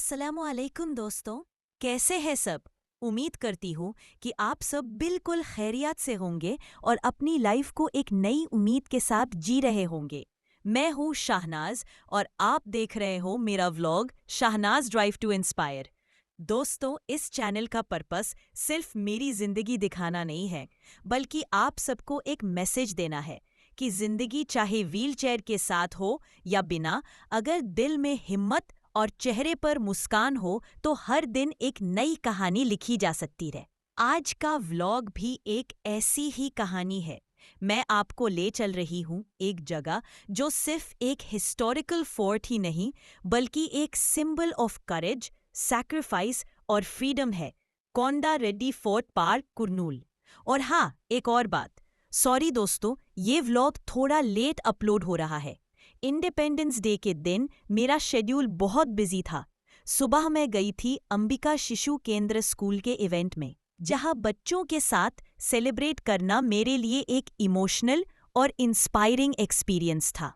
अस्सलामुअलैकुम दोस्तों, कैसे हैं सब? उम्मीद करती हूँ कि आप सब बिल्कुल खैरियत से होंगे और अपनी लाइफ को एक नई उम्मीद के साथ जी रहे होंगे। मैं हूँ शाहनाज और आप देख रहे हो मेरा vlog Shahnaz drive to inspire. दोस्तों, इस चैनल का पर्पस सिर्फ मेरी जिंदगी दिखाना नहीं है, बल्कि आप सबको एक मैसेज देना है कि जिंदगी चाहे व्हीलचेयर के साथ हो या बिना, अगर दिल में हिम्मत और चेहरे पर मुस्कान हो तो हर दिन एक नई कहानी लिखी जा सकती है। आज का व्लॉग भी एक ऐसी ही कहानी है। मैं आपको ले चल रही हूँ एक जगह जो सिर्फ एक हिस्टोरिकल फोर्ट ही नहीं, बल्कि एक सिंबल ऑफ करेज, सैक्रिफाइस और फ्रीडम है। कोंडा रेड्डी फोर्ट पार्क, कुर्नूल। और हाँ, एक और बात, सॉरी दोस्तों, ये व्लॉग थोड़ा लेट अपलोड हो रहा है। इंडिपेंडेंस डे के दिन मेरा शेड्यूल बहुत बिजी था। सुबह मैं गई थी अंबिका शिशु केंद्र स्कूल के इवेंट में, जहां बच्चों के साथ सेलिब्रेट करना मेरे लिए एक इमोशनल और इंस्पायरिंग एक्सपीरियंस था।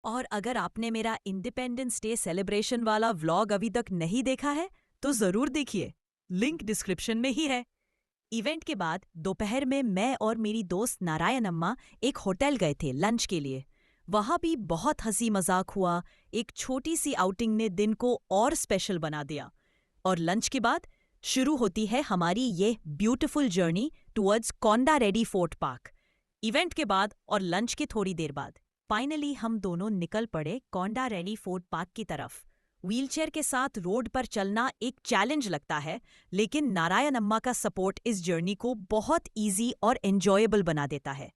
और अगर आपने मेरा इंडिपेंडेंस डे सेलिब्रेशन वाला व्लॉग अभी तक नहीं देखा है, तो ज़रूर देखिए, लिंक डिस्क्रिप्शन में ही है। इवेंट के बाद दोपहर में मैं और मेरी दोस्त नारायण अम्मा एक होटल गए थे लंच के लिए। वहाँ भी बहुत हंसी मजाक हुआ। एक छोटी सी आउटिंग ने दिन को और स्पेशल बना दिया। और लंच के बाद शुरू होती है हमारी ये ब्यूटीफुल जर्नी टुवर्ड्स कोंडा रेड्डी फोर्ट पार्क। इवेंट के बाद और लंच के थोड़ी देर बाद फाइनली हम दोनों निकल पड़े कोंडा रेड्डी फोर्ट पार्क की तरफ। व्हीलचेयर के साथ रोड पर चलना एक चैलेंज लगता है, लेकिन नारायण अम्मा का सपोर्ट इस जर्नी को बहुत ईजी और एंजॉयबल बना देता है।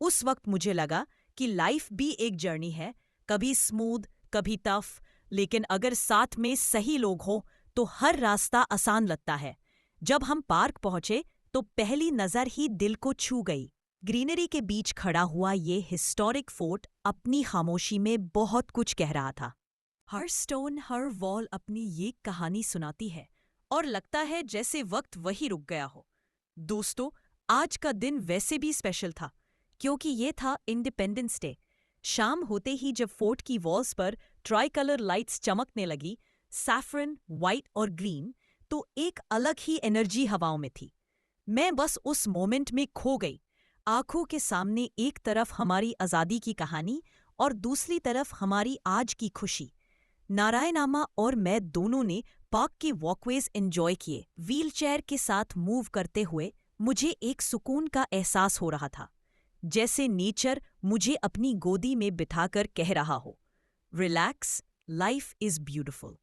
उस वक्त मुझे लगा कि लाइफ भी एक जर्नी है, कभी स्मूथ, कभी टफ, लेकिन अगर साथ में सही लोग हो तो हर रास्ता आसान लगता है। जब हम पार्क पहुंचे तो पहली नजर ही दिल को छू गई। ग्रीनरी के बीच खड़ा हुआ ये हिस्टोरिक फोर्ट अपनी खामोशी में बहुत कुछ कह रहा था। हर स्टोन, हर वॉल अपनी ये कहानी सुनाती है और लगता है जैसे वक्त वही रुक गया हो। दोस्तों, आज का दिन वैसे भी स्पेशल था, क्योंकि ये था इंडिपेंडेंस डे। शाम होते ही जब फोर्ट की वॉल्स पर ट्राई कलर लाइट्स चमकने लगी, सैफरन, वाइट और ग्रीन, तो एक अलग ही एनर्जी हवाओं में थी। मैं बस उस मोमेंट में खो गई। आंखों के सामने एक तरफ हमारी आज़ादी की कहानी और दूसरी तरफ हमारी आज की खुशी। नारायण अम्मा और मैं दोनों ने पार्क के वॉकवेज एंजॉय किए। व्हीलचेयर के साथ मूव करते हुए मुझे एक सुकून का एहसास हो रहा था, जैसे नेचर मुझे अपनी गोदी में बिठाकर कह रहा हो, रिलैक्स, लाइफ इज ब्यूटिफुल।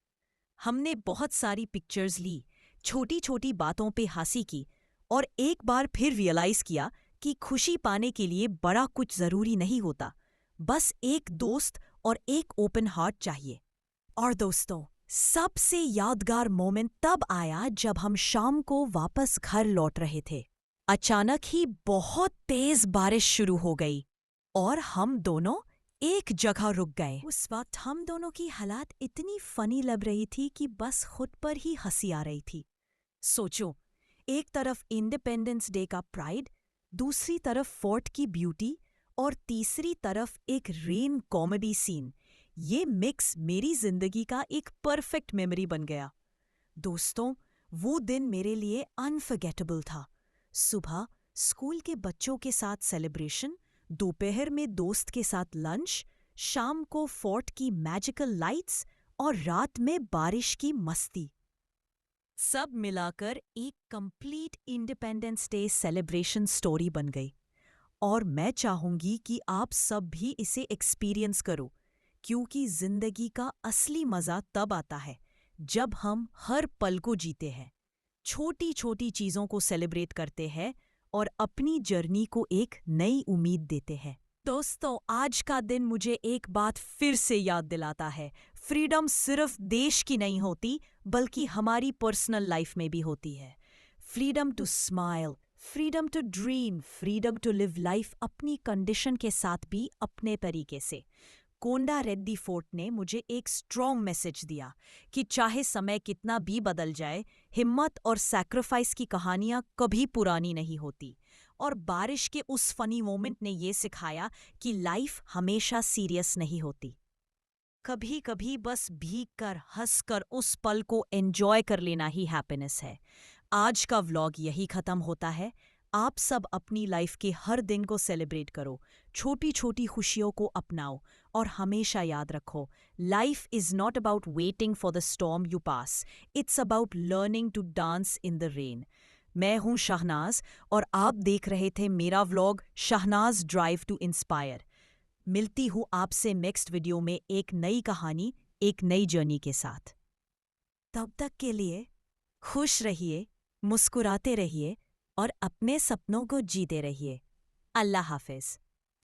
हमने बहुत सारी पिक्चर्स ली, छोटी छोटी बातों पे हंसी की और एक बार फिर रियलाइज किया कि खुशी पाने के लिए बड़ा कुछ जरूरी नहीं होता, बस एक दोस्त और एक ओपन हार्ट चाहिए। और दोस्तों, सबसे यादगार मोमेंट तब आया जब हम शाम को वापस घर लौट रहे थे। अचानक ही बहुत तेज बारिश शुरू हो गई और हम दोनों एक जगह रुक गए। उस वक्त हम दोनों की हालत इतनी फनी लग रही थी कि बस खुद पर ही हंसी आ रही थी। सोचो, एक तरफ इंडिपेंडेंस डे का प्राइड, दूसरी तरफ फोर्ट की ब्यूटी और तीसरी तरफ एक रेन कॉमेडी सीन। ये मिक्स मेरी जिंदगी का एक परफेक्ट मेमोरी बन गया। दोस्तों, वो दिन मेरे लिए अनफॉरगेटेबल था। सुबह स्कूल के बच्चों के साथ सेलिब्रेशन, दोपहर में दोस्त के साथ लंच, शाम को फोर्ट की मैजिकल लाइट्स और रात में बारिश की मस्ती। सब मिलाकर एक complete independence day celebration story बन गई। और मैं चाहूंगी कि आप सब भी इसे एक्सपीरियंस करो, क्योंकि जिंदगी का असली मजा तब आता है जब हम हर पल को जीते हैं, छोटी छोटी चीजों को सेलिब्रेट करते हैं और अपनी जर्नी को एक नई उम्मीद देते हैं। दोस्तों, आज का दिन मुझे एक बात फिर से याद दिलाता है, फ्रीडम सिर्फ देश की नहीं होती, बल्कि हमारी पर्सनल लाइफ में भी होती है। Freedom to smile, freedom to dream, freedom to live life अपनी कंडीशन के साथ भी अपने तरीके से। कोंडा रेड्डी फोर्ट ने मुझे एक स्ट्रॉन्ग मैसेज दिया कि चाहे समय कितना भी बदल जाए, हिम्मत और सैक्रिफाइस की कहानियां कभी पुरानी नहीं होती। और बारिश के उस फनी मोमेंट ने ये सिखाया कि लाइफ हमेशा सीरियस नहीं होती। कभी कभी बस भीग कर हंसकर उस पल को एंजॉय कर लेना ही हैप्पीनेस है। आज का व्लॉग यही खत्म होता है। आप सब अपनी लाइफ के हर दिन को सेलिब्रेट करो, छोटी छोटी खुशियों को अपनाओ और हमेशा याद रखो, life is not about waiting for the storm you pass, it's about learning to dance in the rain. मैं हूं शहनाज और आप देख रहे थे मेरा vlog Shahnaz drive to inspire. मिलती हूँ आपसे नेक्स्ट वीडियो में एक नई कहानी, एक नई जर्नी के साथ। तब तक के लिए खुश रहिए, मुस्कुराते रहिए और अपने सपनों को जीते रहिए। अल्लाह हाफिज।